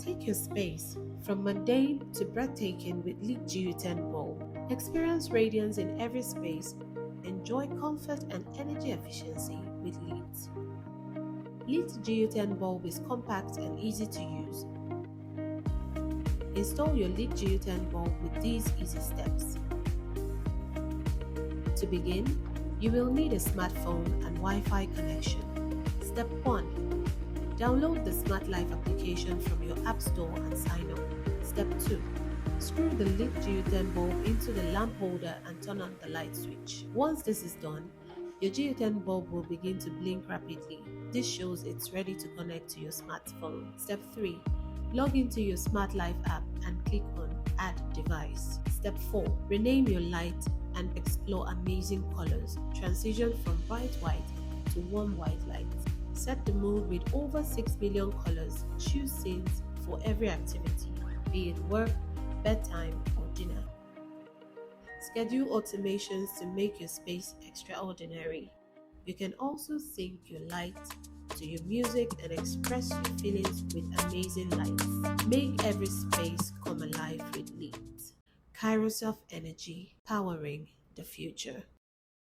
Take your space from mundane to breathtaking with Lit GU10 Bulb. Experience radiance in every space. Enjoy comfort and energy efficiency with Lit. Lit GU10 Bulb is compact and easy to use. Install your Lit GU10 Bulb with these easy steps. To begin, you will need a smartphone and Wi-Fi connection. Step 1. Download the Smart Life application from your App Store and sign up. Step 2. Screw the Lit GU10 bulb into the lamp holder and turn on the light switch. Once this is done, your GU10 bulb will begin to blink rapidly. This shows it's ready to connect to your smartphone. Step 3. Log into your Smart Life app and click on Add Device. Step 4. Rename your light and explore amazing colors. Transition from bright white to warm white light. Set the mood with over 6 million colors. Choose scenes for every activity, be it work, bedtime, or dinner. Schedule automations to make your space extraordinary. You can also sync your light to your music and express your feelings with amazing lights. Make every space come alive with Lit. Kairos of energy, powering the future.